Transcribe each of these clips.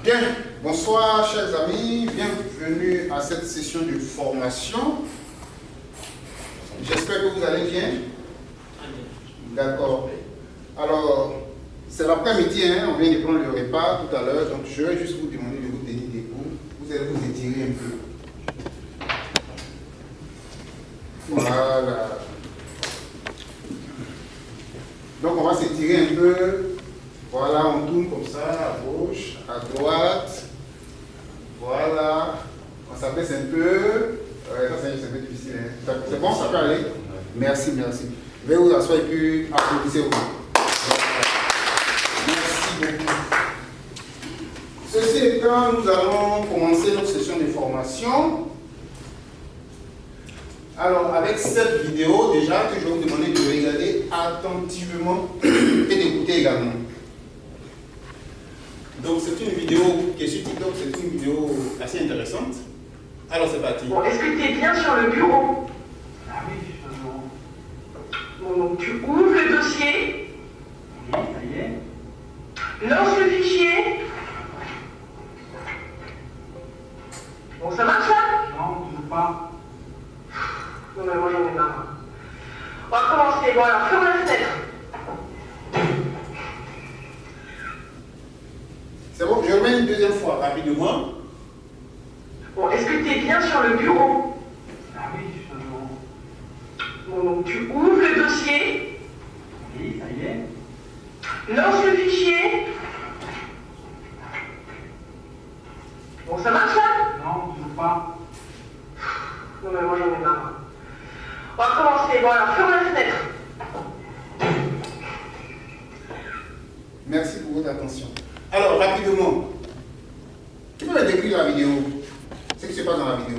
Bien, bonsoir chers amis, bienvenue à cette session de formation. J'espère que vous allez bien. D'accord. Alors, c'est l'après-midi, hein, on vient de prendre le repas tout à l'heure, donc je vais juste vous demander de vous tenir debout. Vous allez vous étirer un peu. Voilà. Donc on va s'étirer un peu. Voilà, on tourne comme ça, à gauche, à droite. Voilà. On s'abaisse un peu. Ouais, ça c'est un peu difficile. Hein. C'est bon, ça peut aller? Merci, merci. Veuillez vous asseoir et puis applaudissez-vous. Merci beaucoup. Ceci étant, nous allons commencer notre session de formation. Alors, avec cette vidéo, déjà, que je vais vous demander de regarder attentivement et d'écouter également. Donc, c'est une vidéo qui est sur TikTok, c'est une vidéo assez intéressante. Alors, c'est parti. Bon, est-ce que tu es bien sur le bureau? Ah oui, je suis sur le bureau. Bon, donc tu ouvres le dossier, Oui, ça y est. lance le fichier. Bon, ça marche là? Non, toujours pas. Non, mais moi j'en ai marre. On va commencer. Bon, alors ferme la fenêtre. C'est bon, je remets une deuxième fois, rapidement. Bon, est-ce que tu es bien sur le bureau? Ah oui, je suis sur le bureau. Bon, donc tu ouvres le dossier, Oui, ça y est. lance le fichier. Bon, ça marche là? Non, toujours pas. Non, mais moi j'en ai marre. On va commencer. Bon, alors ferme la fenêtre. Merci pour votre attention. Alors, rapidement, tu peux me décrire la vidéo, ce qui se passe dans la vidéo,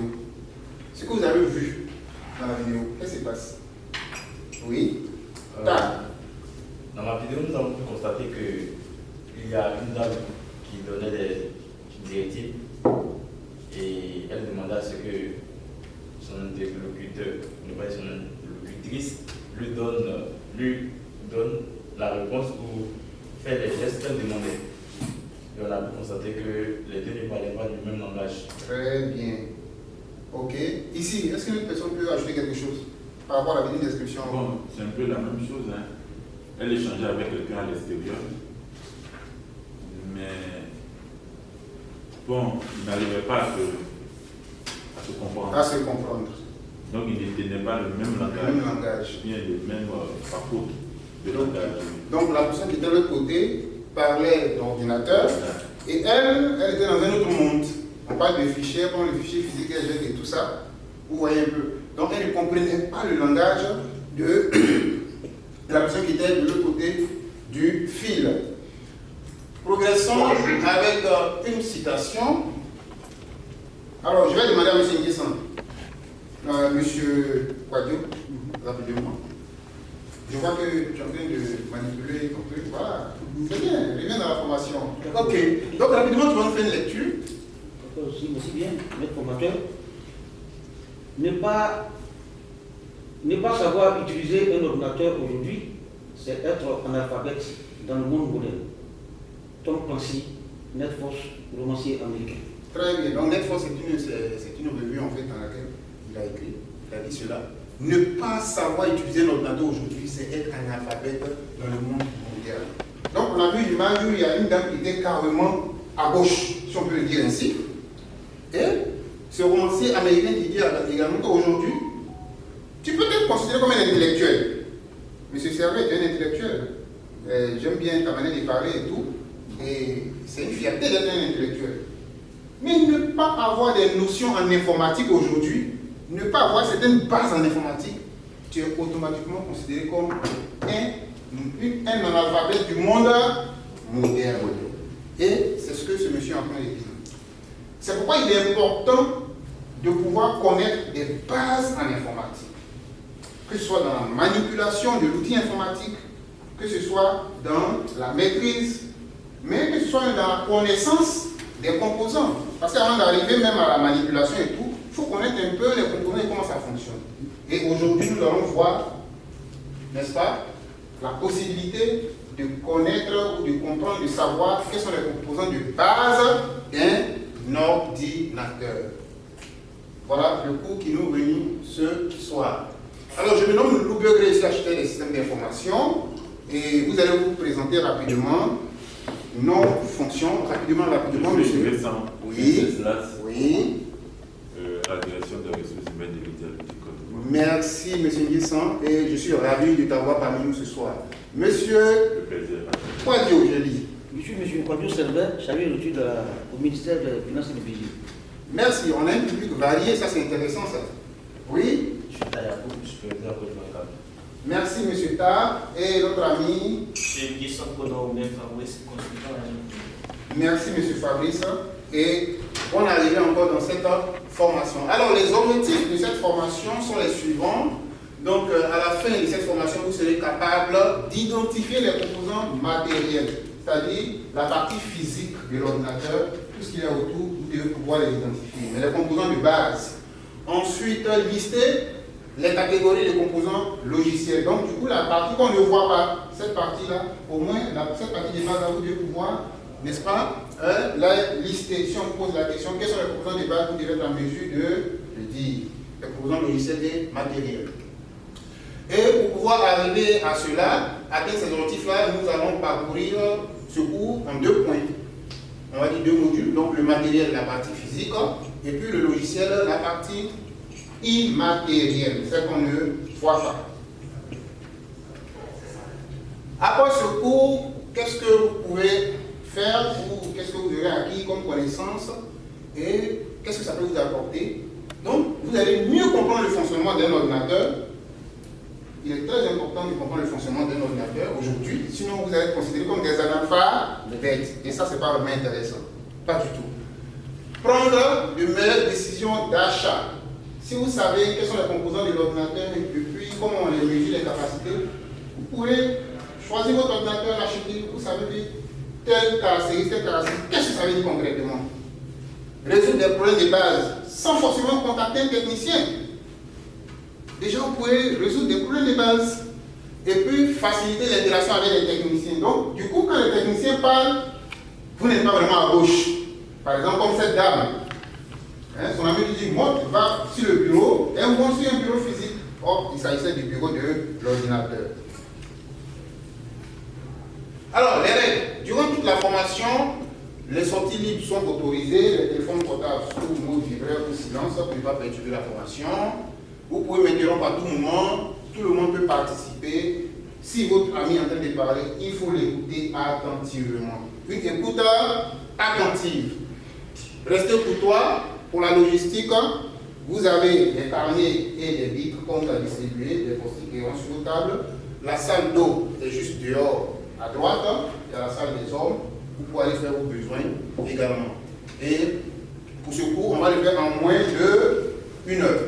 ce que vous avez vu dans la vidéo, qu'est-ce qui se passe? Oui. Dans la vidéo, nous avons pu constater qu'il y a une dame qui donnait des directives et elle demandait à ce que son interlocuteur, ne pas son interlocutrice, lui donne la réponse ou fait les gestes qu'elle demandait. Et on a pu constater que les deux ne parlaient pas du même langage. Très bien. Ok. Ici, est-ce qu'une personne peut ajouter quelque chose par rapport à la vidéo description? Bon, c'est un peu la même chose. Hein. Elle échangeait avec quelqu'un à l'extérieur. Mais bon, il n'arrivait pas à se comprendre. À se comprendre. Donc il ne tenait pas le même langage. Le même langage. Bien le même parcours de langage. Donc la personne qui était de l'autre côté parlait d'ordinateur et elle était dans un autre monde. On parle de fichiers, on le fichier physique, elle jette et tout ça. Vous voyez un peu. Donc elle ne comprenait pas le langage de la personne qui était de l'autre côté du fil. Progressons avec une citation. Alors je vais demander à M. Nguessan, M. Quadio, rapidement. Je vois que tu es en train de manipuler ton truc. Voilà. C'est bien, reviens dans la formation. Ok. Donc rapidement, tu vas nous faire une lecture. Aussi bien, notre formateur, ne pas savoir utiliser un ordinateur aujourd'hui, c'est être analphabète dans le monde moderne. Tom Clancy, Net Force, romancier américain. Très bien. Donc Net Force, c'est une revue en fait dans laquelle il a écrit. Il a dit cela. Ne pas savoir utiliser l'ordinateur aujourd'hui, c'est être analphabète dans le monde mondial. Donc on a vu l'image où il y a une dame qui était carrément à gauche, si on peut le dire ainsi. Et ce romancier américain qui dit également qu'aujourd'hui, tu peux être considéré comme un intellectuel. M. Servet est un intellectuel. J'aime bien ta manière de parler et tout. Et c'est une fierté d'être un intellectuel. Mais ne pas avoir des notions en informatique aujourd'hui, ne pas avoir certaines bases en informatique, tu es automatiquement considéré comme un analphabète du monde moderne. Et c'est ce que ce monsieur est en train de dire. C'est pourquoi il est important de pouvoir connaître des bases en informatique. Que ce soit dans la manipulation de l'outil informatique, que ce soit dans la maîtrise, mais que ce soit dans la connaissance des composants. Parce qu'avant d'arriver même à la manipulation et tout, il faut connaître un peu les composants et comment ça fonctionne. Et aujourd'hui, nous allons voir, n'est-ce pas, la possibilité de connaître ou de comprendre, de savoir quels sont les composants de base d'un ordinateur. Voilà le cours qui nous réunit ce soir. Alors, je me nomme Louis Begré, ici architecte des systèmes d'information, et vous allez vous présenter rapidement nos fonctions, rapidement, monsieur. Récent. Oui. Oui. La direction des ressources humaines des médias du Côte. Merci, monsieur Nguissan, et je suis ravi de t'avoir parmi nous ce soir. Monsieur Le plaisir. Quadio, je lis. Je suis M. Quadio Servet, chargé d'études au ministère des Finances et du Budget. Merci, on a un public varié, ça c'est intéressant ça. Oui. Je suis Tayakou, je suis président de Côte. Merci, monsieur Ta, et notre ami. C'est Guisson Kono, même Fabrice, consultant. Merci, monsieur Fabrice, et on est arrivé encore dans cette formation. Alors, les objectifs de cette formation sont les suivants. Donc, à la fin de cette formation, vous serez capable d'identifier les composants matériels, c'est-à-dire la partie physique de l'ordinateur, tout ce qu'il y a autour, vous devez pouvoir les identifier. Mais les composants de base. Ensuite, lister les catégories de composants logiciels. Donc, du coup, la partie qu'on ne voit pas, cette partie-là, au moins, cette partie de base, vous devez pouvoir, n'est-ce pas, la lister. Si on vous pose la question, quels sont les composants de base, vous devez être en mesure de le dire. Les composants logiciels et matériels. Et pour pouvoir arriver à cela, atteindre ces objectifs-là, nous allons parcourir ce cours en 2 points. On va dire 2 modules, donc le matériel, la partie physique, et puis le logiciel, la partie immatérielle, celle qu'on ne voit pas. Après ce cours, qu'est-ce que vous pouvez faire ou qu'est-ce que vous aurez acquis comme connaissance et qu'est-ce que ça peut vous apporter? Donc, vous allez mieux comprendre le fonctionnement d'un ordinateur. Il est très important de comprendre le fonctionnement d'un ordinateur aujourd'hui, sinon vous allez être considérés comme des analphabètes. Et ça, ce n'est pas vraiment intéressant. Pas du tout. Prendre de meilleures décisions d'achat. Si vous savez quels sont les composants de l'ordinateur et puis comment on les mesure, les capacités, vous pouvez choisir votre ordinateur, l'acheter, vous savez telle caractéristique, qu'est-ce que ça veut dire concrètement? Résoudre des problèmes de base sans forcément contacter un technicien. Déjà, vous pouvez résoudre des problèmes de base et puis faciliter l'interaction avec les techniciens. Donc, du coup, quand les techniciens parlent, vous n'êtes pas vraiment à gauche. Par exemple, comme cette dame. Son ami lui dit, moi, tu vas sur le bureau, et on va sur un bureau physique. Or, il s'agissait du bureau de l'ordinateur. Alors, les règles. Durant toute la formation, les sorties libres sont autorisées, les téléphones portables sous mode vibreur ou silence pour ne pas perturber la formation. Vous pouvez m'interrompre à tout moment, tout le monde peut participer. Si votre ami est en train de parler, il faut l'écouter attentivement. Une écoute attentive. Restez courtois. Pour la logistique, vous avez des carnets et des bics comptes à distribuer, des post-it qui sont sur vos tables. La salle d'eau est juste dehors à droite, il y a la salle des hommes. Vous pouvez aller faire vos besoins également. Et pour ce cours, on va le faire en moins de 1 heure.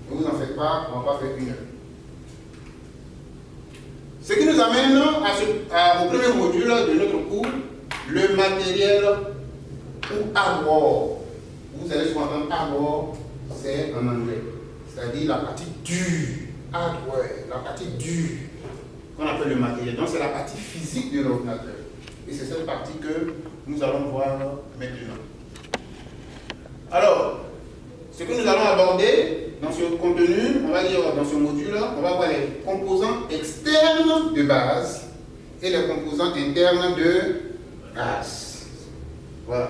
Ne vous en faites pas, on ne va pas faire 1 heure. Ce qui nous amène au premier module de notre cours, le matériel ou hardware. Vous allez souvent entendre hardware, c'est en anglais. C'est-à-dire la partie dure, hardware, la partie dure, qu'on appelle le matériel. Donc c'est la partie physique de l'ordinateur. Et c'est cette partie que nous allons voir maintenant. Alors, ce que nous allons aborder dans ce contenu, on va dire dans ce module, on va voir les composants externes de base et les composants internes de base. Voilà.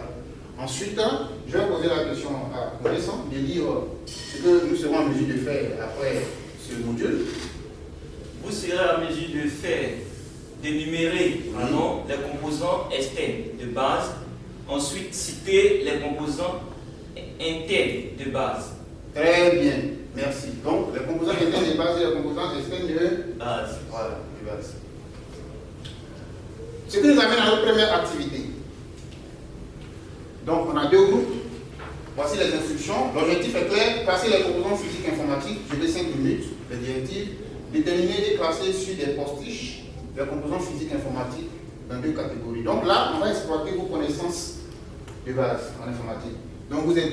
Ensuite, je vais poser la question à Connaissant de lire ce que nous serons en mesure de faire après ce module. Vous serez en mesure de faire, d'énumérer les composants externes de base, ensuite citer les composants internes de base. Très bien, merci. Donc, les composants internes de base et les composants externes de base. Voilà, de base. Ce qui nous amène à notre première activité. Donc, on a 2 groupes. Voici les instructions. L'objectif est clair, classer les composants physiques informatiques, je vais 5 minutes, les directives, déterminer et classer sur des postiches les composants physiques informatiques dans 2 catégories. Donc là, on va exploiter vos connaissances de base en informatique. Donc vous êtes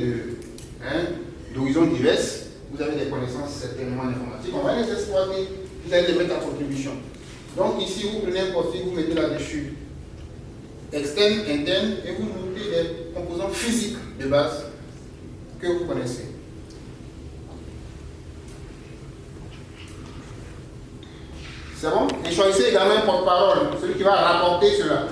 d'horizons diverses, vous avez des connaissances certainement en informatique, on va les exploiter, vous allez les mettre à contribution. Donc ici, vous prenez un post-it, vous mettez là-dessus externe, interne, et vous montez les composants physiques de base que vous connaissez. C'est bon? Et choisissez également un porte-parole, celui qui va rapporter cela.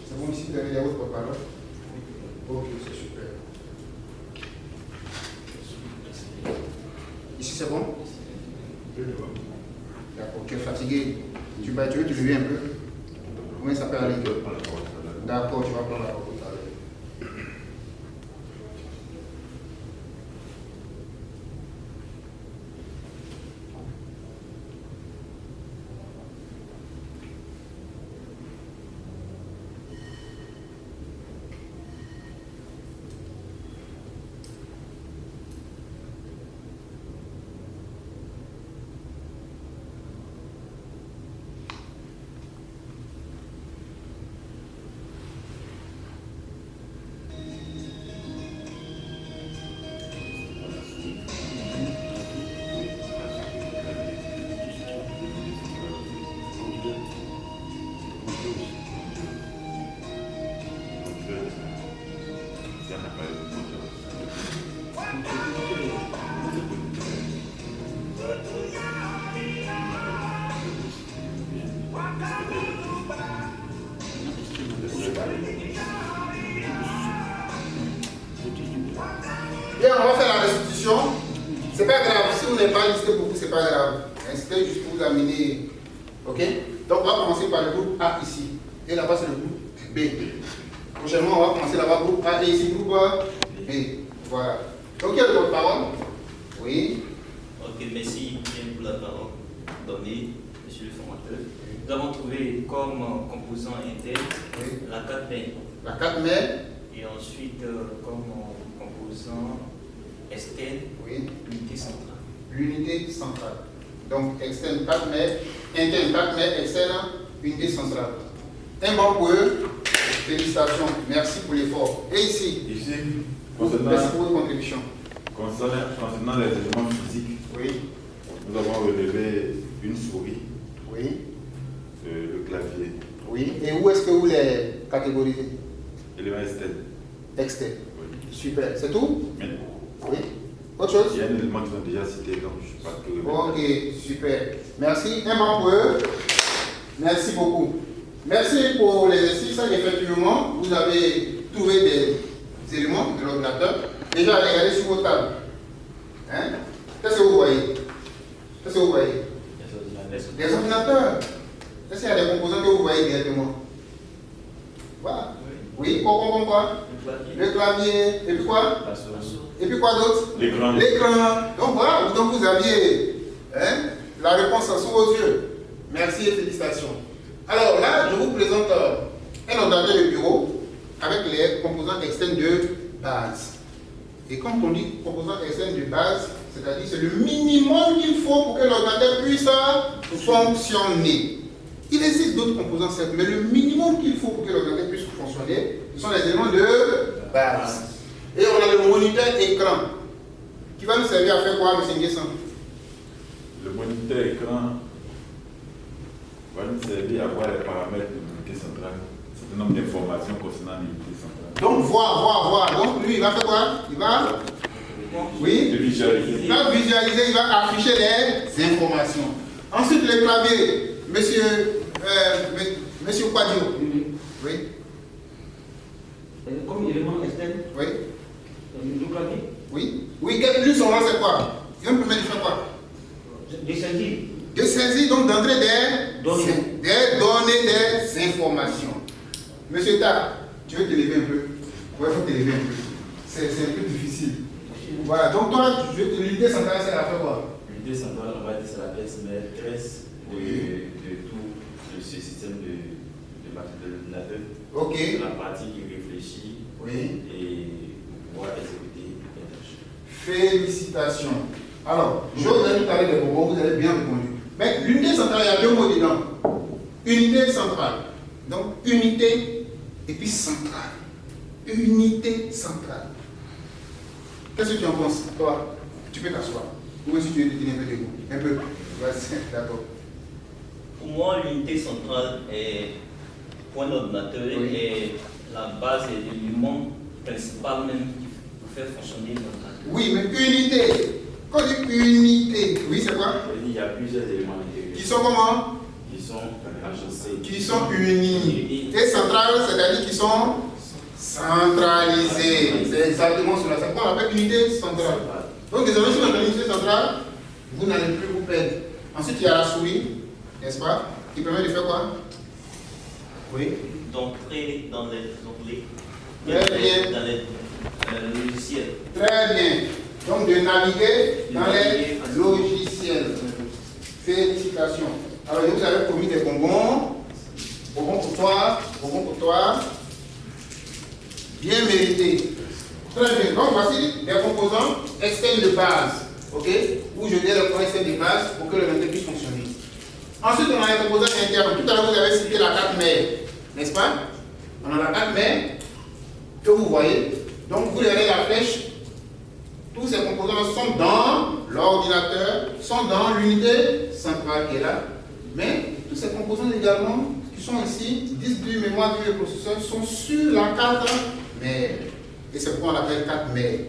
C'est bon ici, vous avez votre porte-parole? Ok, c'est super. Ici c'est bon? D'accord, tu es fatigué. Tu veux te lever un peu? Comment ça peut aller? D'accord, tu vas prendre la parole tout à l'heure. Bien, on va faire la restitution. C'est pas grave, si vous n'avez pas listé pour vous, c'est pas grave. C'était juste pour vous amener. Ok? Donc on va commencer par le groupe A ici. Et là-bas c'est le groupe B. Prochainement, on va commencer là-bas, groupe A et ici, groupe B. Voilà. Donc il y a le porte-parole. Oui. Ok, merci bien pour la parole donnée, monsieur le formateur. Nous avons trouvé comme composant interne la 4 mai. La 4 mai. Et ensuite, comme composant externe, l'unité centrale. L'unité centrale. Donc externe 4 mai, interne 4 mai, externe unité centrale. Un bon pour eux. Félicitations. Merci pour l'effort. Et ici. Ici, merci pour votre contribution. Concernant les éléments physiques, nous avons relevé une souris, le clavier. Oui. Et où est-ce que vous les catégorisez? Élément externe. Externe. Oui. Super. C'est tout? Oui. Autre chose? Il y a un élément qu'ils ont déjà cité, donc je ne sais pas que. Ok, super. Merci. Un bon pour eux. Merci beaucoup. Merci pour l'exercice. Effectivement, vous avez trouvé des éléments de l'ordinateur. Déjà, regardez sur vos tables. Hein? Qu'est-ce que vous voyez? Qu'est-ce que vous voyez? Des ordinateurs. Est-ce qu'il y a des composants que vous voyez directement? Voilà. Oui, quoi? Le clavier. Et puis quoi? Et puis quoi d'autre? L'écran. Donc voilà, donc vous aviez la réponse sous vos yeux. Merci et félicitations. Alors là, je vous présente un ordinateur de bureau avec les composants externes de base. Et quand on dit composants externes de base, c'est-à-dire c'est le minimum qu'il faut pour que l'ordinateur puisse fonctionner. Il existe d'autres composants certes, mais le minimum qu'il faut pour que l'ordinateur puisse fonctionner, ce sont les éléments de base. Et on a le moniteur écran qui va nous servir à faire quoi, M. Nguessan? Le moniteur écran va nous servir à voir les paramètres de l'unité centrale, un certain nombre d'informations concernant l'unité centrale. Donc voir. Donc lui, il va faire quoi? Il va visualiser. Il va visualiser, il va afficher les informations. Ensuite, le clavier, monsieur Quadio. Oui. Comme élément externe. Oui. Le clavier. Oui. Lui, son rôle, c'est quoi? Il va me permettre de faire quoi? De saisir, donc d'entrer des données, des informations. Monsieur Ta, tu veux te lever un peu? Oui, il faut te lever un peu. C'est un peu difficile. Voilà, donc toi, l'idée centrale, c'est la faire quoi? L'idée centrale, on va dire, c'est la pièce maîtresse de tout ce système de l'ordinateur. Ok. C'est la partie qui réfléchit et pour pouvoir exécuter les tâches. Félicitations. Alors, je vous ai tout à l'heure des bonbons, vous avez bien répondu. Mais l'unité centrale, il y a deux mots dedans. Unité centrale. Donc, unité et puis centrale. Unité centrale. Qu'est-ce que tu en penses, toi? Tu peux t'asseoir. Ou si tu veux te tenir un peu debout. Un peu. Vas-y, d'accord. Pour moi, l'unité centrale est point d'ordinateur et la base et l'élément principal même qui peut faire fonctionner l'ordinateur. Oui, mais unité. Quand on dit unité, oui, c'est quoi? Il y a plusieurs éléments intégrés. Qui sont comment? Qui sont agencés. Qui sont unis. Et centrales, c'est-à-dire qui sont centralisés. C'est exactement cela. C'est quoi on appelle unité centrale. Donc, désormais, si vous avez une unité centrale, vous n'allez plus vous perdre. Ensuite, il y a la souris, n'est-ce pas? Qui permet de faire quoi? Oui. D'entrer dans les onglets, Très bien. dans les logiciels. Très bien. Donc, de naviguer dans les logiciels. Félicitations. Alors, je vous avais promis des bonbons. Bonbons pour toi. Bonbons pour toi. Bien mérité. Très bien. Donc, voici les composants externes de base. OK? Où je dis les composants externes de base pour que le méthode puisse fonctionner. Ensuite, on a les composants internes. Tout à l'heure, vous avez cité la carte mère. N'est-ce pas? On a la carte mère que vous voyez. Donc, vous regardez la flèche. Tous ces composants sont dans l'ordinateur, sont dans l'unité centrale qui est là. Mais tous ces composants également, qui sont ici, disque dur, mémoire vive et processeur, sont sur la carte mère. Et c'est pourquoi on l'appelle carte mère.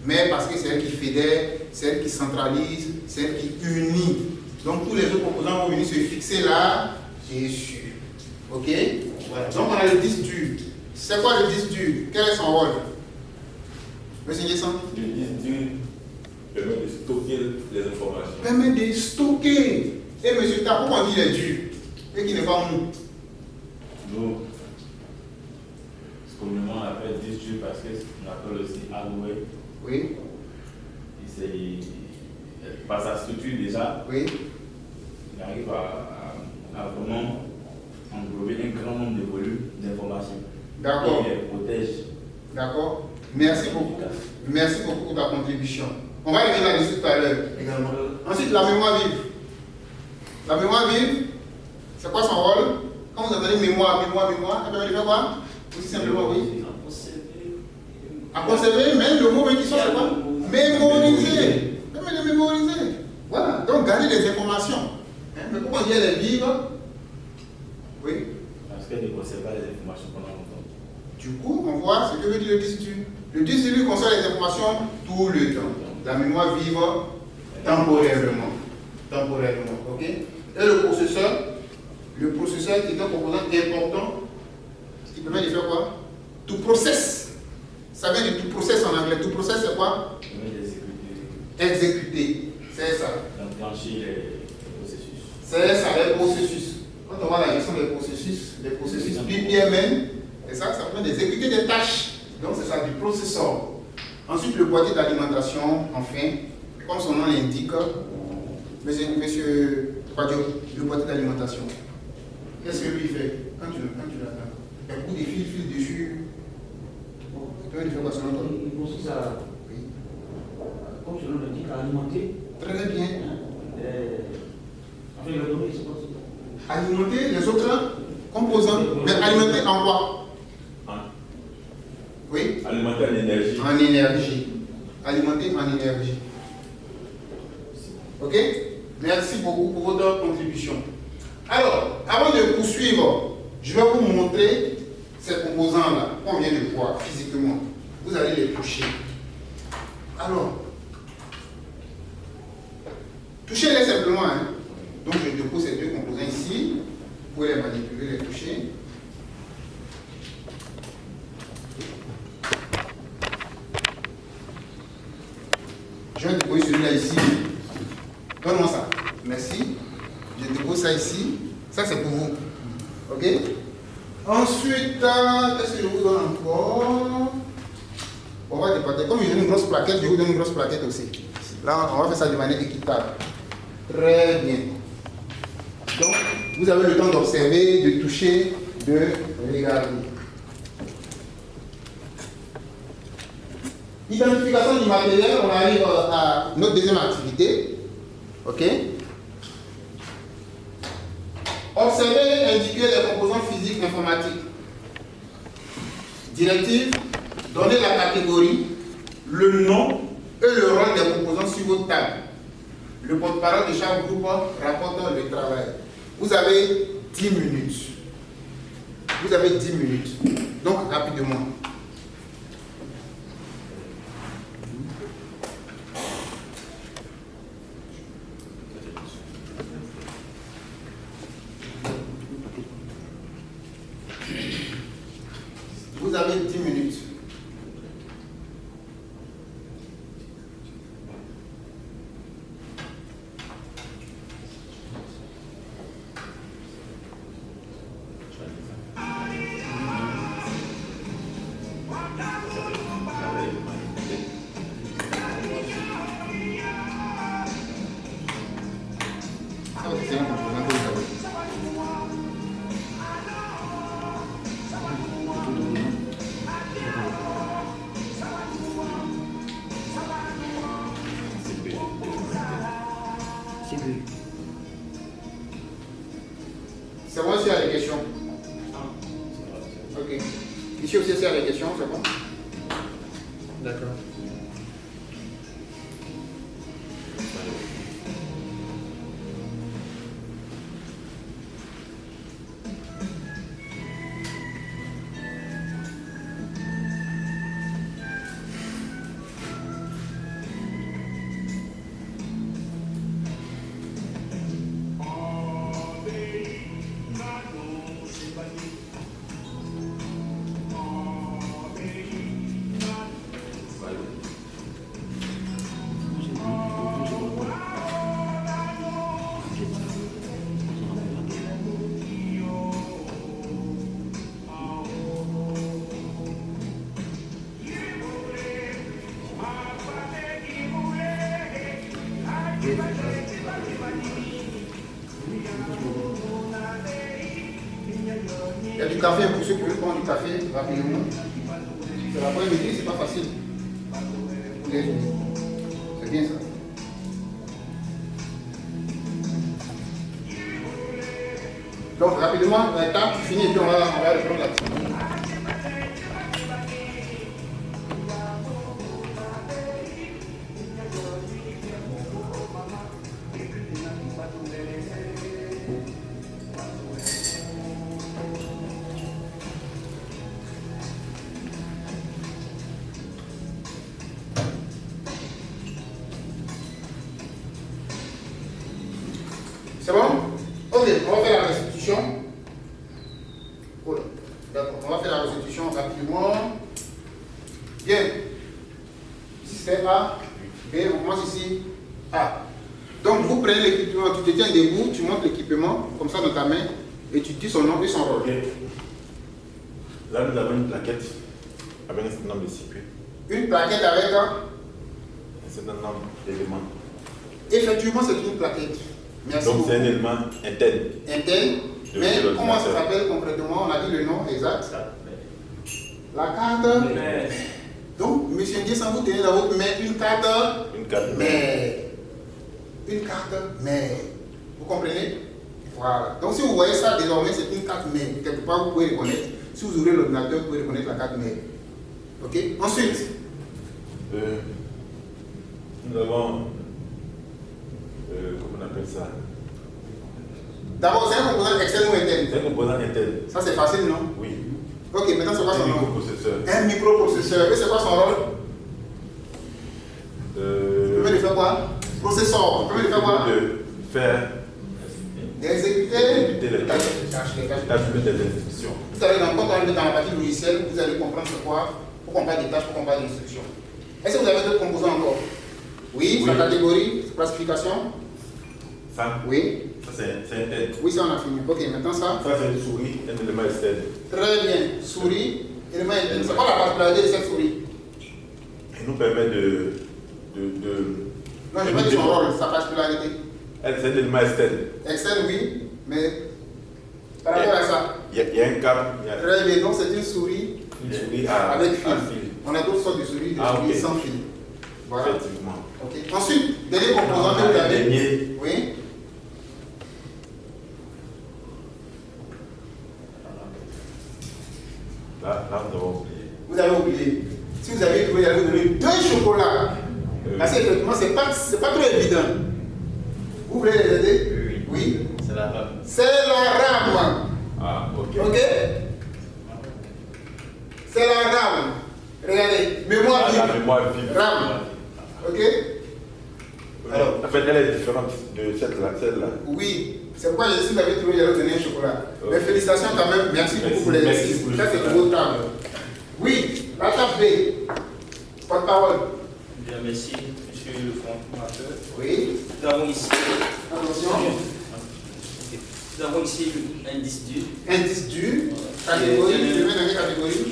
Mère parce que c'est elle qui fédère, c'est elle qui centralise, c'est elle qui unit. Donc tous les autres composants vont venir se fixer là et dessus. Ok? Voilà. Donc on a le disque dur. C'est quoi le disque dur? Quel est son rôle? Monsieur Niessan? Le disque dur permet de stocker les informations. Permet de stocker. Et monsieur Ta, pourquoi on dit il est dur et qu'il n'est pas mou? Nous, communément on appelle disque dur parce qu'on appelle aussi hardware. Oui. Par sa structure déjà, Oui. il arrive à vraiment englober un grand nombre de volumes d'informations. D'accord. Et il les protège. D'accord. Merci beaucoup. Merci beaucoup pour ta contribution. On va revenir là-dessus tout à l'heure également. Ensuite, la mémoire vive. La mémoire vive, c'est quoi son rôle? Quand vous entendez mémoire, elle permet de faire quoi? Aussi simplement, oui. À conserver, mais le mot qui sort, c'est quoi? Mémoriser. Permet de mémoriser. Voilà. Donc, garder des informations. Hein? Mais pourquoi dire les vivre? Oui. Parce qu'elle ne conserve pas les informations pendant longtemps. Du coup, on voit ce que veut dire le disque dur. Le disque dur conserve les informations tout le temps. La mémoire vive temporairement. Temporairement, ok? Et le processeur qui est un composant important, qui permet de faire quoi? To process. Ça vient de to process en anglais. To process, c'est quoi? Exécuter. C'est ça. D'enclencher les processus. C'est ça, les processus. Quand on voit la gestion des processus BPMN, c'est ça, ça permet d'exécuter des tâches. Donc c'est ça, du processeur. Ensuite, le boîtier d'alimentation, enfin, comme son nom l'indique, monsieur Quadio, le boîtier d'alimentation. Qu'est-ce que lui fait quand tu l'attends? Il y a beaucoup de fils dessus. Tu veux lui faire quoi selon toi? Il consiste à, Oui. comme son nom l'indique, à alimenter. Très bien. Enfin, le donner, c'est quoi ça? Alimenter les autres composants. Mais alimenter en quoi? Oui. Alimenter en énergie. En énergie. Alimenter en énergie. Ok? Merci beaucoup pour votre contribution. Alors, avant de poursuivre, je vais vous montrer ces composants-là qu'on vient de voir physiquement. Vous allez les toucher. Alors, touchez-les simplement. Hein. Donc, je dépose ces deux composants ici. Vous pouvez les manipuler, les toucher. Je vais déposer celui-là ici. Donne-moi ça. Merci. Je dépose ça ici. Ça, c'est pour vous. Ok? Ensuite, qu'est-ce que je vous donne encore? On va départir. Comme je donne une grosse plaquette, je vous donne une grosse plaquette aussi. Là, on va faire ça de manière équitable. Très bien. Donc, vous avez le temps d'observer, de toucher, de regarder. Identification du matériel, on arrive à notre deuxième activité. Ok. Observer et indiquer les composants physiques informatiques. Directive, donnez la catégorie, le nom et le rôle des composants sur votre table. Le porte-parole de chaque groupe rapporte le travail. Vous avez 10 minutes. Vous avez 10 minutes. Donc, rapidement. Vous avez 10 minutes. C'est bon, s'il y a des questions. Ok. Ici aussi, s'il y a des questions, c'est bon. D'accord. Il y a du café pour ceux qui veulent prendre du café rapidement. C'est l'après-midi, c'est pas facile. C'est bien ça. Donc rapidement, la table finit et puis on va reprendre l'activité. C'est bon? Ok, on va faire la restitution. Voilà. D'accord, on va faire la restitution rapidement. Bien. Ici c'est A. B, on commence ici. A. Donc vous prenez l'équipement, tu te tiens debout, tu montes l'équipement comme ça dans ta main et tu dis son nom et son rôle. Ok. Là, nous avons une plaquette avec un certain nombre de circuits, Une plaquette avec un. un certain nombre d'éléments. Effectivement, c'est une plaquette. Merci Donc, beaucoup. c'est un élément interne. Interne. De Mais l'ordinateur. comment ça s'appelle concrètement? On a dit le nom exact. La carte. Donc, monsieur Ndié, sans vous tenir dans votre main une carte. Une carte. Mais. Une carte mais. Vous comprenez? Voilà. Donc, si vous voyez ça désormais, c'est une carte mais. Quelque part, vous pouvez reconnaître. Si vous ouvrez l'ordinateur, vous pouvez reconnaître la carte mais. Ok? Ensuite. Nous avons. Comment on appelle ça? D'abord, c'est un composant externe ou interne? C'est un composant interne. Ça, c'est facile, non? Oui. Ok, maintenant, c'est quoi son Un nom? microprocesseur. Un microprocesseur. Et c'est quoi son rôle? Il permet de faire quoi? Processeur. Il permet de faire quoi? De faire. D'exécuter les tâches. D'ajouter des instructions. Tout à l'heure, quand on est dans la partie logicielle, vous allez comprendre c'est quoi, pourquoi on parle des tâches, pourquoi on parle d'instructions. Est-ce que vous avez d'autres composants encore? Oui, sa catégorie, classification? Ça? Oui. Ça, c'est interne. Oui, ça on a fini. Ok, maintenant ça? Ça, c'est une souris, un élément externe. Très bien. Souris, élément interne. C'est quoi la particularité de cette souris? Il nous permet de Non, je vais dire son rôle, sa particularité. Elle, c'est un élément externe. Externe, oui, mais par rapport à ça. Il y a un câble. Très bien, donc c'est une souris Une souris à avec fil. à fil. On a d'autres sortes de souris, ok. sans fil. Voilà. Effectivement. Ok. Ensuite, dernier composant que vous avez. Dernier. Oui. Là, nous avons oublié. Vous avez oublié. Si vous avez trouvé, il allez vous donner 2 chocolats. Parce qu'effectivement, c'est pas trop évident. Vous voulez les aider? Oui. Oui. C'est la rame. C'est la rame. Ah, ok. Ok? C'est la rame. Regardez. Mémoire Ah, la vive. mémoire vive. Rame. Ok? Alors. En fait, elle est différente de celle-là. Oui. C'est pourquoi si vous avez trouvé, j'allais vous donner un chocolat. Ok. Mais félicitations quand même. Merci beaucoup pour l'exercice. Merci pour le Ça, c'est chocolat. pour votre table. Oui. La table B. Porte-parole. Bien, merci, monsieur le formateur. Oui. Nous avons ici, Attention. nous avons ici l'indice dur. Indice dur. Catégorie. Je vais donner catégorie.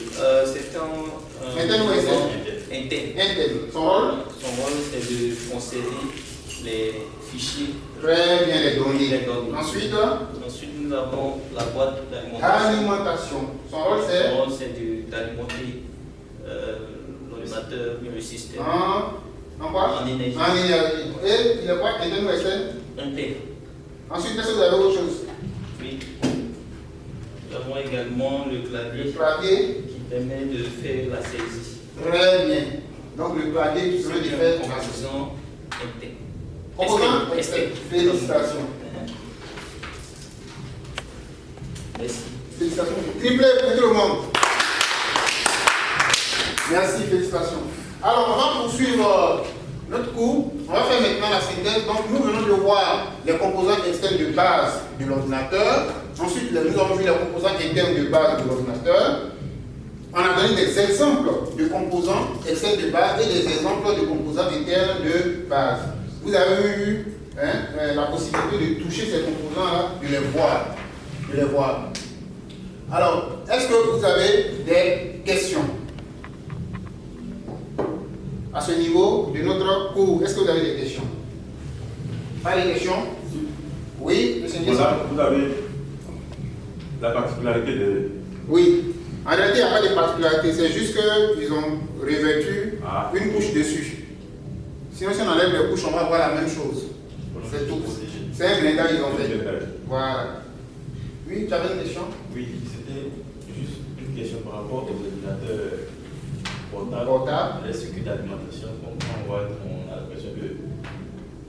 C'est un Interne ou externe? interne. Interne. Son rôle. Son rôle, c'est de conserver les fichiers. Très bien les données. Les données. Ensuite, Ensuite, nous avons la boîte d'alimentation. alimentation. Son rôle Son c'est rôle, c'est d'alimenter l'ordinateur et le système en quoi? en énergie. En énergie. Et il est quoi? Interne ou externe? Interne. Ensuite, est-ce que vous avez autre chose? Oui. Nous avons également le Le clavier clavier. qui permet de faire la saisie. Très bien. Donc le clavier qui permet de faire la composant interne. composant externe. Félicitations. Merci. Félicitations. Triplé pour tout le monde. Merci, félicitations. Alors, on va poursuivre notre cours. On va faire maintenant la synthèse. Donc, nous venons de voir les composants externes de base de l'ordinateur. Ensuite, nous avons vu les composants internes de base de l'ordinateur. On a donné des exemples de composants externes de base et des exemples de composants internes de base. Vous avez eu la possibilité de toucher ces composants-là, de les voir. Alors, est-ce que vous avez des questions à ce niveau de notre cours? Est-ce que vous avez des questions? Pas de questions? Oui, monsieur Nguesson. Vous avez la particularité de. Oui. En réalité, il n'y a pas de particularité. C'est juste qu'ils ont revêtu une couche dessus. Sinon, si on enlève les couches, on va voir la même chose. C'est tout. C'est un blindage qu'ils ont fait. Voilà. Oui, tu avais une question? Oui, c'était juste une question par rapport aux ordinateurs portables. Portable. Les circuits d'alimentation, comme on voit, on a l'impression que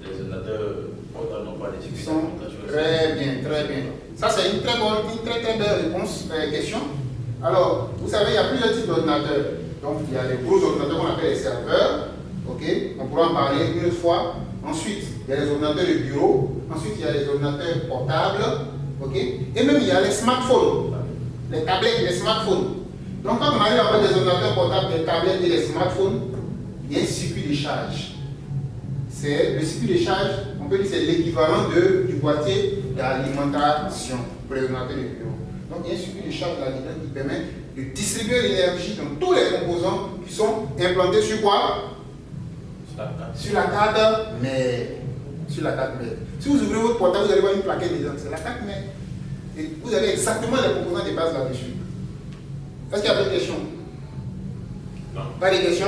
les ordinateurs portables n'ont pas de circuits d'alimentation. Très bien, très bien. Ça, c'est une très belle réponse, question. Alors, vous savez, il y a plusieurs types d'ordinateurs. Donc, il y a les gros ordinateurs qu'on appelle les serveurs. Ok, on pourra en parler une autre fois. Ensuite, il y a les ordinateurs de bureau. Ensuite, il y a les ordinateurs portables. Ok, et même il y a les smartphones, les tablettes, les smartphones. Donc, quand on arrive à avoir des ordinateurs portables, les tablettes et les smartphones, il y a un circuit de charge. C'est le circuit de charge, on peut dire que c'est l'équivalent du boîtier d'alimentation pour les ordinateurs de bureau. Donc, il y a un circuit de charge là-dedans qui permet de distribuer l'énergie dans tous les composants qui sont implantés sur quoi? Sur la carte mère. Sur la carte mère. Si vous ouvrez votre portable, vous allez voir une plaquette dedans. C'est la carte mère. Et vous avez exactement les composants de base là-dessus. Est-ce qu'il y a d'autres questions? Non. Pas de questions?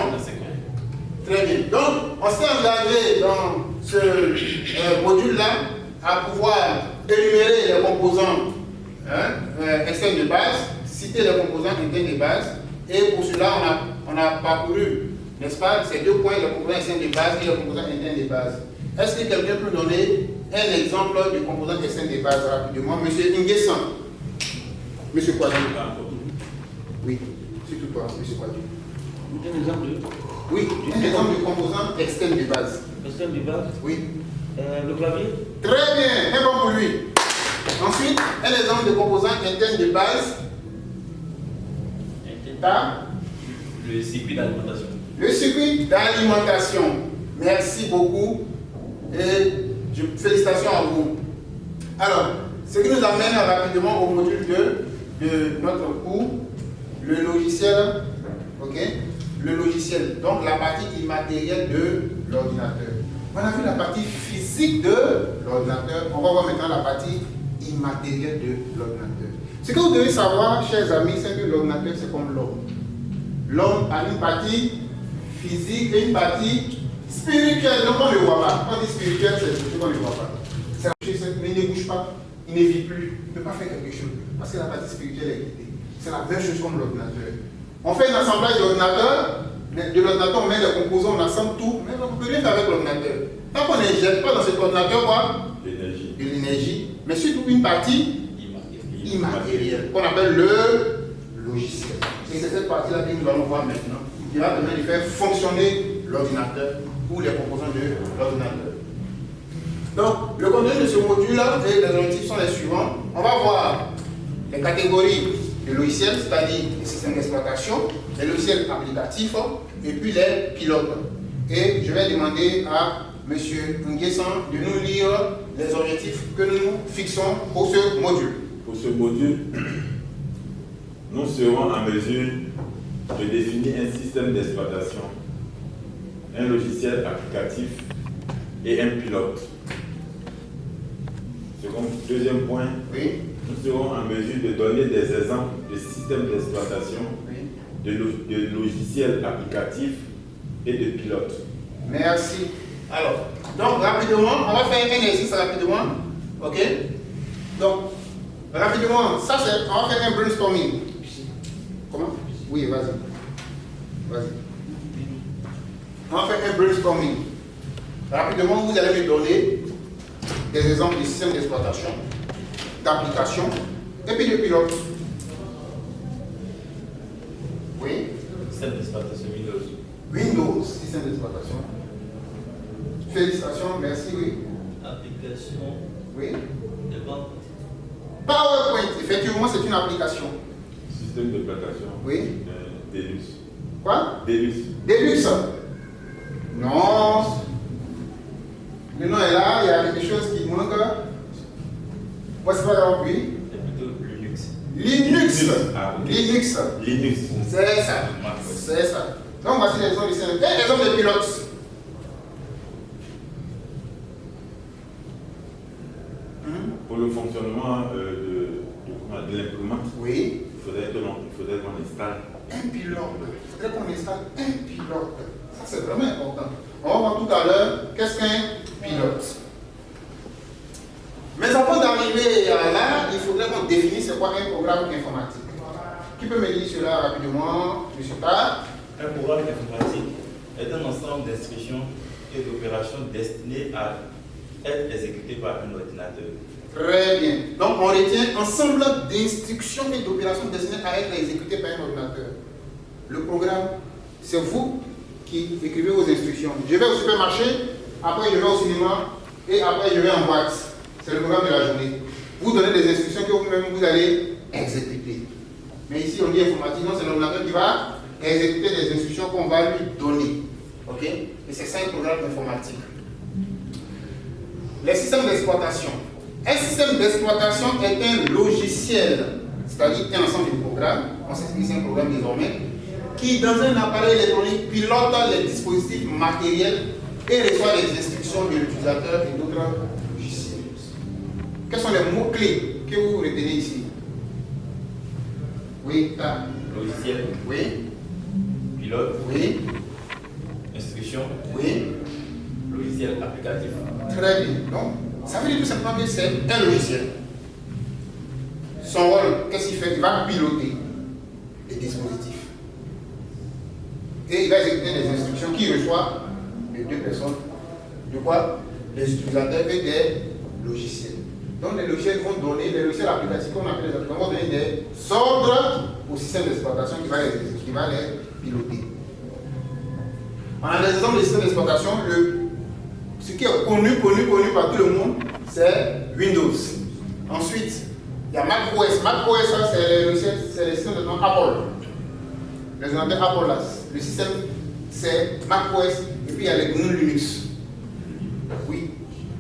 Très bien. Donc, on s'est engagé dans ce module-là à pouvoir énumérer les composants externes de base, citer les composants internes de base, et pour cela, on a parcouru, n'est-ce pas, ces deux points, les composants externes de base et les composants internes de base. Est-ce que quelqu'un peut donner un exemple de composants externes de base rapidement? Monsieur Nguesson. Monsieur Kouadou. Oui, c'est tout toi, monsieur Kouadou. Un exemple de. Oui, un exemple de composants externes de base. Externe de base. Oui. Le clavier. Très bien, un bon pour lui. Ensuite, un exemple de composants internes de base. Le circuit d'alimentation. Le circuit d'alimentation. Merci beaucoup et félicitations à vous. Alors, ce qui nous amène rapidement au module 2 de notre cours, le logiciel. Ok? Le logiciel, donc la partie immatérielle de l'ordinateur. On a vu la partie physique de l'ordinateur, on va voir maintenant la partie immatérielle de l'ordinateur. Ce que vous devez savoir, chers amis, c'est que l'ordinateur, c'est comme l'homme. l'homme a une partie physique et une partie spirituelle. Donc on ne le voit pas. Quand on dit spirituel, c'est ce qu'on ne le voit pas. Mais il ne bouge pas, il ne vit plus, il ne peut pas faire quelque chose. Parce que la partie spirituelle est quittée. C'est la même chose comme l'ordinateur. On fait un assemblage d'ordinateur, on met les composants, on assemble tout, mais on ne peut rien faire avec l'ordinateur. Tant qu'on n'injecte pas dans cet ordinateur quoi, de l'énergie, mais surtout une partie immatérielle, qu'on appelle le logiciel. Et c'est cette partie-là que nous allons voir maintenant, qui va permettre de faire fonctionner l'ordinateur ou les composants de l'ordinateur. Donc, le contenu de ce module-là et les objectifs sont les suivants. On va voir les catégories de logiciels, c'est-à-dire les systèmes d'exploitation, les logiciels applicatifs et puis les pilotes. Et je vais demander à M. Nguessan de nous lire les objectifs que nous fixons pour ce module. Pour ce module, nous serons en mesure de définir un système d'exploitation, un logiciel applicatif et un pilote. Second, deuxième point, oui. Nous serons en mesure de donner des exemples de systèmes d'exploitation, Oui. de logiciels applicatifs et de pilotes. Merci. Alors, donc rapidement, on va faire un exercice rapidement. Ok? Donc, rapidement, ça c'est, on va faire un brainstorming. Comment? Oui, vas-y. Vas-y. On va faire un brainstorming. Rapidement, vous allez me donner des exemples de systèmes d'exploitation, d'application et puis de pilotes. Oui? Système d'exploitation Windows. Windows, système d'exploitation. Félicitations, merci, oui. Application Oui. de banque. PowerPoint, effectivement, c'est une application. Système d'exploitation. Oui. Deluxe. Quoi? Deluxe. Deluxe. Non. Le nom est là, il y a quelque chose qui manque. Moi, c'est pas grave, oui. C'est plutôt Linux. Linux. Ah, ok. Linux. Linux. C'est ça. C'est ça. Donc, voici les exemples de système. Et les exemples de pilotes. Pour le fonctionnement de l'imprimante, Oui. il faudrait qu'on installe. Un pilote. Il faudrait qu'on installe un pilote. Ça, c'est vraiment important. On va voir tout à l'heure qu'est-ce qu'un pilote. Mais avant d'arriver là, il faudrait qu'on définisse c'est quoi un programme informatique. Qui peut me dire cela rapidement, M. Tar? Un programme informatique est un ensemble d'instructions et d'opérations destinées à être exécutées par un ordinateur. Très bien. Donc, on retient ensemble d'instructions et d'opérations destinées à être exécutées par un ordinateur. Le programme, c'est vous qui écrivez vos instructions. Je vais au supermarché, après je vais au cinéma et après je vais en boîte. C'est le programme de la journée. Vous donnez des instructions que vous-même vous allez exécuter. Mais ici, on dit informatique, non, c'est l'ordinateur qui va exécuter des instructions qu'on va lui donner. Ok? Et c'est ça un programme informatique. Les systèmes d'exploitation. Un système d'exploitation est un logiciel, c'est-à-dire un ensemble de programmes, on sait que c'est un programme désormais, qui dans un appareil électronique pilote les dispositifs matériels et reçoit les instructions de l'utilisateur et d'autres logiciels. Quels sont les mots-clés que vous retenez ici? Oui, ah. Logiciel, Oui, pilote, oui, instruction, oui. logiciel applicatif. Très bien. Donc, ça veut dire tout simplement que c'est un logiciel. Son rôle, qu'est-ce qu'il fait? Il va piloter les dispositifs. Et il va exécuter des instructions qu'il reçoit de deux personnes. De quoi? Des utilisateurs et des logiciels. Donc, les logiciels vont donner, les logiciels applicatifs qu'on appelle les applications, vont donner des ordres au système d'exploitation qui va les piloter. On a des exemples de systèmes d'exploitation. Ce qui est connu par tout le monde, c'est Windows. Ensuite, il y a macOS. macOS, ça, c'est le système de Apple. Les ordinateurs Apple, là. Le système, c'est macOS. Et puis, il y a les GNU Linux. Oui,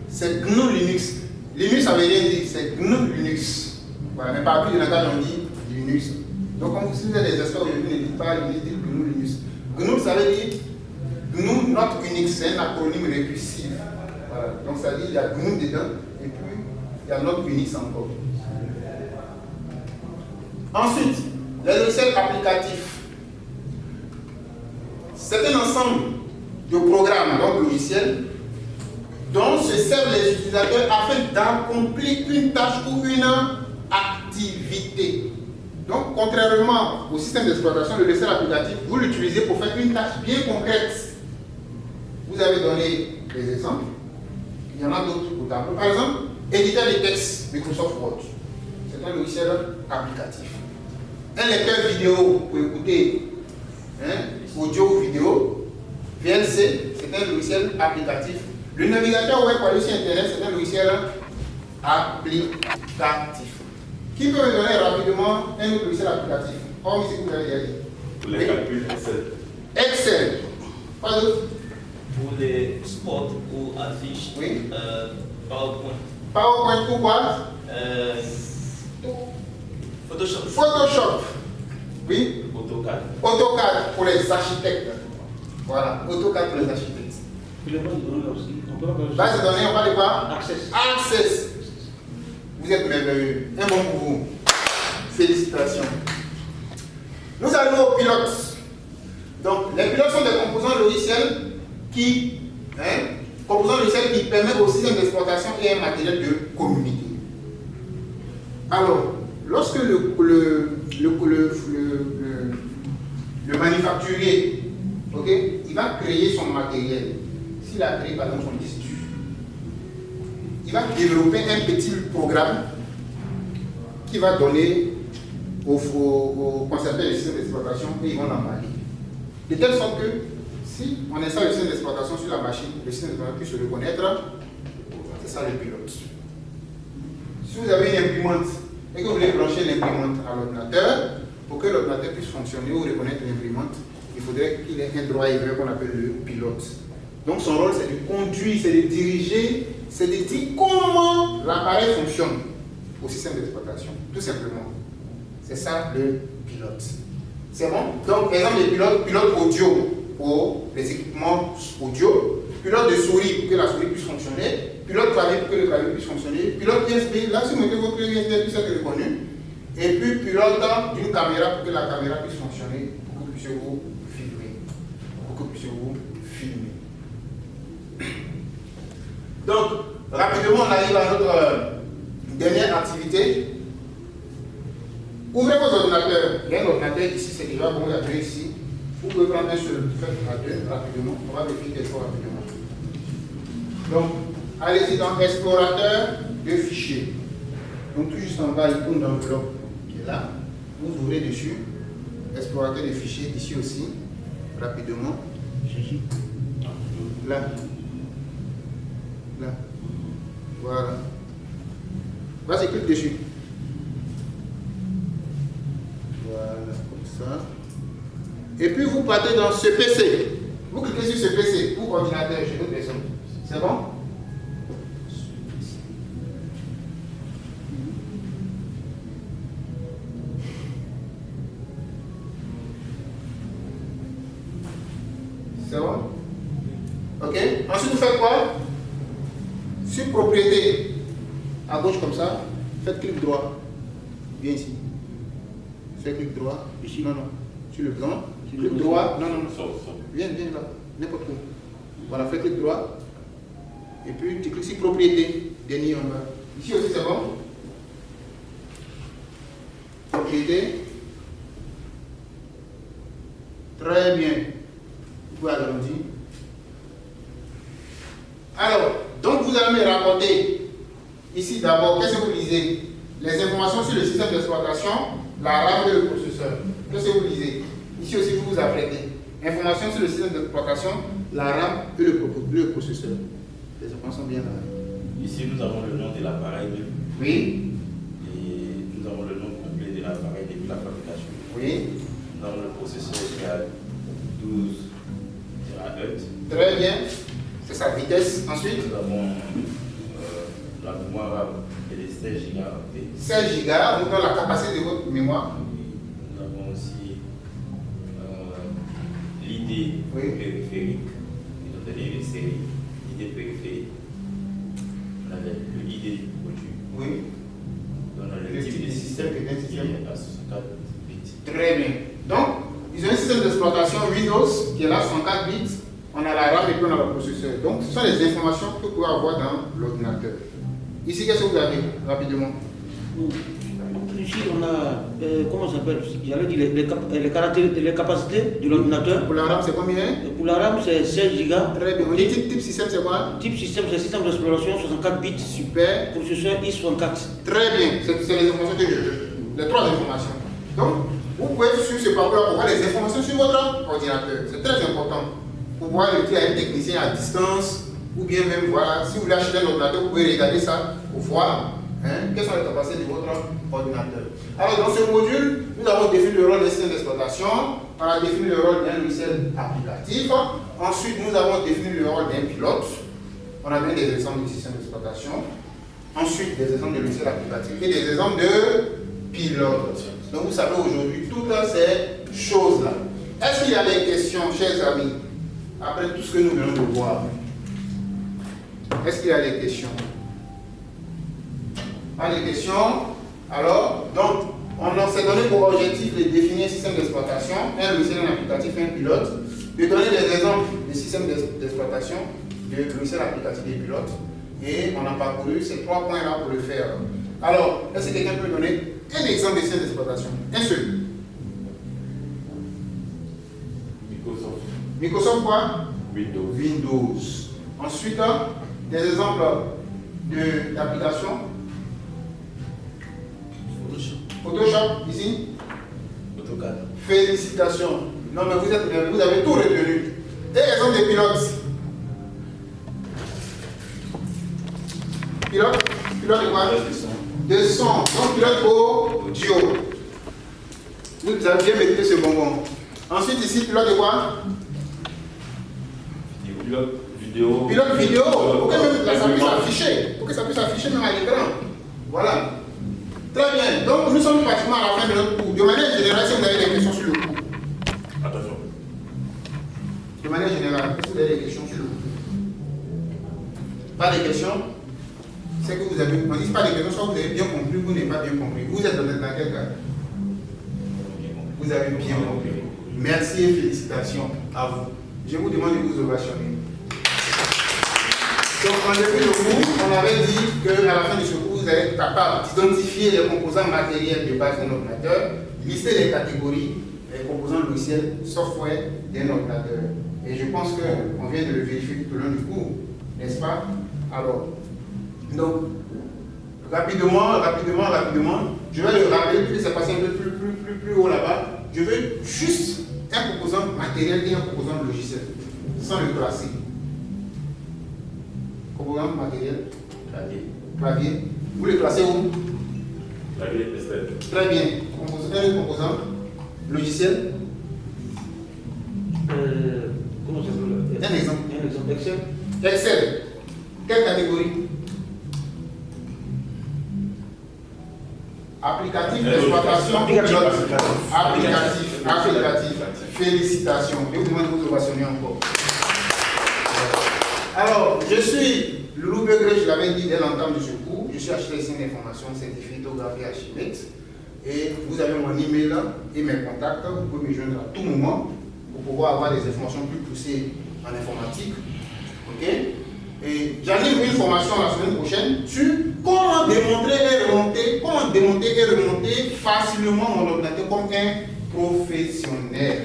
c'est GNU Linux. Linux, ça veut rien dire, c'est GNU Linux. Voilà, mais partout, il y en a on dit Linux. Donc, quand vous avez des experts aujourd'hui, ne dites pas Linux, dites GNU Linux. GNU, ça veut dire GNU Not Unix, c'est un acronyme récursif. Voilà. Donc ça dit il y a GNU dedans et puis il y a Not Unix encore. Ensuite, les logiciels applicatifs. c'est un ensemble de programmes, donc logiciels, dont se servent les utilisateurs afin d'accomplir une tâche ou une activité. Donc, contrairement au système d'exploitation, le logiciel applicatif, vous l'utilisez pour faire une tâche bien concrète. Vous avez donné des exemples. Il y en a d'autres au tableau. Par exemple, éditeur de texte, Microsoft Word. C'est un logiciel applicatif. Un lecteur vidéo pour écouter audio ou vidéo. VLC, c'est un logiciel applicatif. Le navigateur web pour aller sur Internet, c'est un logiciel applicatif. Qui peut me donner rapidement un autre logiciel applicatif? Hormis ce que vous avez déjà dit. Pour les calculs, Excel. Excel. Pas d'autre? Pour les spots ou affiches, Oui. PowerPoint. PowerPoint ou quoi? Photoshop. Photoshop. Oui. AutoCAD. AutoCAD pour les architectes. Voilà, AutoCAD pour les architectes. Puis les bases de données aussi. On peut pas Base de données, on parle de quoi? Access. Access. Vous êtes merveilleux. Un bon pour vous. Félicitations. Nous allons aux pilotes. Donc, les pilotes sont des composants logiciels qui permettent au système d'exploitation et un matériel de communiquer. Alors, lorsque le manufacturier, il va créer son matériel, s'il a créé par exemple son disque dur, il va développer un petit programme qui va donner aux concepteurs du système d'exploitation et ils vont l'emballer. De telle sorte que si on installe le système d'exploitation sur la machine, le système d'exploitation puisse se reconnaître, c'est ça le pilote. Si vous avez une imprimante et que vous voulez brancher l'imprimante à l'ordinateur, pour que l'ordinateur puisse fonctionner ou reconnaître l'imprimante, il faudrait qu'il ait un droit Y qu'on appelle le pilote. Donc son rôle c'est de conduire, c'est de diriger, c'est de dire comment l'appareil fonctionne au système d'exploitation, tout simplement. C'est ça le pilote. C'est bon? Donc, exemple de pilote audio pour les équipements audio, pilote de souris pour que la souris puisse fonctionner, pilote clavier pour que le clavier puisse fonctionner, pilote USB, là si vous mettez votre clé USB puisse être reconnu, et puis pilote d'une caméra pour que la caméra puisse fonctionner, pour que vous puissiez vous filmer. Donc, rapidement, on arrive à notre dernière activité. Ouvrez vos ordinateurs. Il y a un ordinateur ici, c'est déjà bon, il y a deux ici. Vous pouvez prendre un seul, faire à deux rapidement. On va vérifier quelque chose rapidement. Donc, allez-y dans explorateur de fichiers. Donc, tout juste en bas, il tourne l'enveloppe qui est là. Vous ouvrez dessus. Explorateur de fichiers, ici aussi, rapidement. Là. Là. Voilà. Vas-y, clique dessus. Voilà, comme ça. Et puis vous partez dans ce PC. Vous cliquez sur ce PC ou ordinateur chez d'autres personnes. C'est bon? C'est bon? Ok? Ensuite, vous faites quoi? Sur propriété, à gauche comme ça, faites clic droit. Viens ici. Faites clic droit. Ici, non. Sur le blanc. Clic droit. Non. Viens là. N'importe où. Voilà, faites clic droit. Et puis, tu cliques sur propriété. Dernier en bas. Ici aussi, c'est bon? Propriété. Très bien. Vous pouvez agrandir. Alors, donc vous allez me rapporter ici d'abord, qu'est-ce que vous lisez? Les informations sur le système d'exploitation, la RAM et le processeur. Qu'est-ce que vous lisez? Ici aussi, vous vous apprêtez. Informations sur le système d'exploitation, la RAM et le processeur. Les informations sont bien là. Ici, nous avons le nom de l'appareil. Oui. Et nous avons le nom complet de l'appareil depuis la fabrication. Oui. Nous avons le processeur qui a 12 THz. Très bien. C'est sa vitesse. Ensuite, nous avons la mémoire et les 16 Go. 16 Go, donc dans la capacité de votre mémoire. Nous avons aussi l'idée périphérique, ils ont donné une série d'idées périphériques. On a le ID du produit. Oui. On a le type de système qui est à 64 bits. Très bien. Donc, ils ont un système système d'exploitation Windows qui est là, 64 bits. On a la RAM et puis on a le processeur. Donc, ce sont les informations que vous pouvez avoir dans l'ordinateur. Ici, qu'est-ce que vous avez rapidement? Ici, on a, comment ça s'appelle? J'allais dire les capacités de l'ordinateur. Pour la RAM, c'est combien? Pour la RAM, c'est 16 Go. Très bien. On dit type système, c'est quoi? Type système, c'est système d'exploration 64 bits. Super. Processeur i64. Très bien. C'est les informations que je veux. Les 3 informations. Donc, vous pouvez suivre ce parcours pour voir les informations sur votre ordinateur. C'est très important. Pour voir le à un technicien à distance, ou bien même, voilà, si vous voulez acheter un ordinateur, vous pouvez regarder ça pour voir quelles sont les capacités de votre ordinateur. Alors, dans ce module, nous avons défini le rôle des systèmes d'exploitation, on a défini le rôle d'un logiciel applicatif, ensuite, nous avons défini le rôle d'un pilote, on a bien des exemples de systèmes d'exploitation, ensuite, des exemples de logiciels applicatifs et des exemples de pilotes. Donc, vous savez aujourd'hui toutes ces choses-là. Est-ce qu'il y a des questions, chers amis, après tout ce que nous venons de voir? Est-ce qu'il y a des questions? Pas de questions? Alors, donc, on s'est donné pour objectif de définir un système d'exploitation, un logiciel applicatif, un pilote, de donner des exemples de systèmes d'exploitation, de logiciels applicatifs et pilotes, et on a parcouru ces 3 points-là pour le faire. Alors, est-ce que quelqu'un peut donner un exemple de système d'exploitation? Un seul. Microsoft. Microsoft quoi? Windows. Windows. Ensuite, des exemples d'applications. Photoshop, ici. AutoCAD. Félicitations. Non, mais vous avez tout retenu. Et exemple de pilotes. Pilote de quoi? De son. Donc pilote audio. Vous avez bien mérité ce bonbon. Ensuite, ici, pilote de quoi? Pilote vidéo. Pilote vidéo. Pour que même ça puisse afficher. Pour que ça puisse afficher même à l'écran. Voilà. Très bien. Donc, nous sommes pratiquement à la fin de notre cours. De manière générale, si vous avez des questions sur le cours. Attention. De manière générale, est-ce que vous avez des questions sur le cours? Pas de questions? C'est que vous avez. On ne dit pas des questions, soit vous avez bien compris, vous n'avez pas bien compris. Vous êtes dans quel cas? Vous avez bien compris. Merci et félicitations à vous. Je vous demande de vous ovationner. Donc, en début de cours, on avait dit qu'à la fin de ce cours, vous allez être capable d'identifier les composants matériels de base d'un ordinateur, lister les catégories, les composants logiciels, software d'un ordinateur. Et je pense qu'on vient de le vérifier tout au long du cours, n'est-ce pas? Alors, donc, rapidement, je vais le rappeler, puis c'est passé un peu plus haut là-bas. Je veux juste un composant matériel et un composant logiciel, sans le classer. Composant matériel, clavier. Vous le classez où? Clavier Estelle. Très bien. Un composant logiciel. Comment ça s'appelle? Un exemple. Un exemple Excel. Excel. Quelle catégorie? Applicatif d'exploitation. Applicatif. Félicitations. Je vous demande de vous ovationner encore. Alors, je suis Loulou Begré, je l'avais dit dès l'entame de ce cours. Je suis architecte d'information certifié photographie architecte. Et vous avez mon email et mes contacts. Vous pouvez me joindre à tout moment pour pouvoir avoir des informations plus poussées en informatique. Ok? Et j'anime une formation la semaine prochaine sur comment démonter et remonter facilement mon ordinateur comme un professionnel.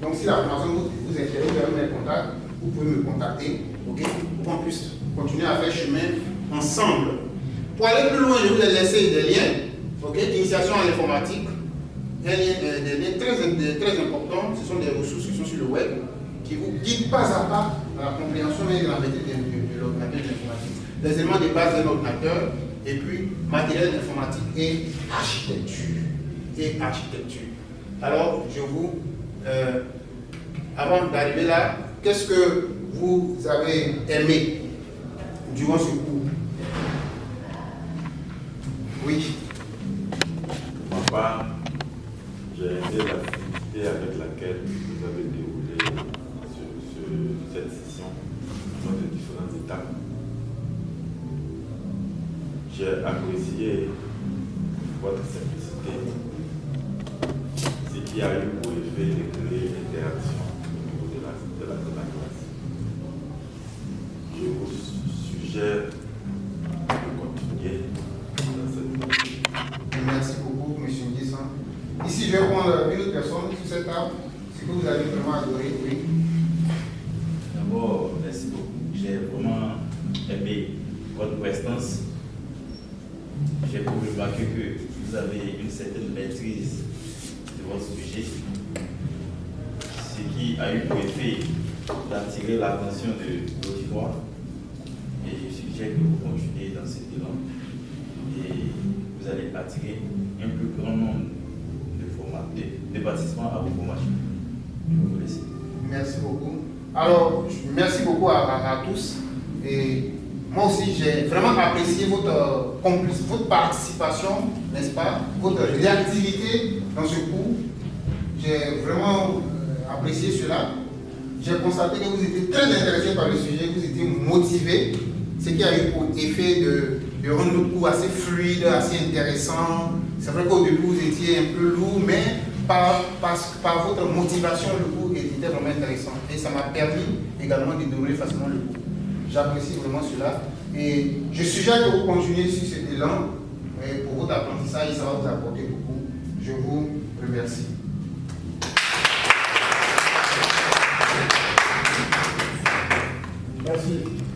Donc si la formation vous intéresse, vous avez mes contacts, vous pouvez me contacter, ok, pour qu'on puisse continuer à faire chemin ensemble. Pour aller plus loin, je vous ai laissé des liens, ok, initiation à l'informatique, des liens très importants, ce sont des ressources qui sont sur le web, qui vous guident pas à pas dans la compréhension et de la maîtrise de l'ordinateur de l'informatique. Les éléments de base de l'ordinateur, et puis matériel d'informatique et architecture. Alors, je vous, avant d'arriver là, qu'est-ce que vous avez aimé durant ce cours? Oui. Pour ma part, j'ai aimé la fluidité avec laquelle vous avez déroulé cette session dans les différentes étapes. J'ai apprécié votre simplicité, ce qui a eu pour effet de créer Merci beaucoup, M. Nguessan. Ici, je vais prendre une autre personne sur cette table. Ce que vous avez vraiment adoré, oui. D'abord, merci beaucoup. J'ai vraiment aimé votre prestance. J'ai pu remarquer que vous avez une certaine maîtrise de votre sujet, ce qui a eu pour effet d'attirer l'attention de l'auditoire. Et je suggère que vous continuez dans cet élan et vous allez attirer un plus grand nombre de participants à vos formations. Je vous remercie. Merci beaucoup. Alors, merci beaucoup à tous. Et moi aussi, j'ai vraiment apprécié votre participation, n'est-ce pas, votre réactivité dans ce cours. J'ai vraiment apprécié cela. J'ai constaté que vous étiez très intéressés par le sujet, vous étiez motivés, ce qui a eu pour effet de rendre notre cours assez fluide, assez intéressant. C'est vrai qu'au début, vous étiez un peu lourd, mais par votre motivation, le cours était vraiment intéressant. Et ça m'a permis également de dérouler facilement le cours. J'apprécie vraiment cela. Et je suggère que vous continuez sur cet élan. Et pour votre apprentissage, ça va vous apporter beaucoup. Je vous remercie. Merci.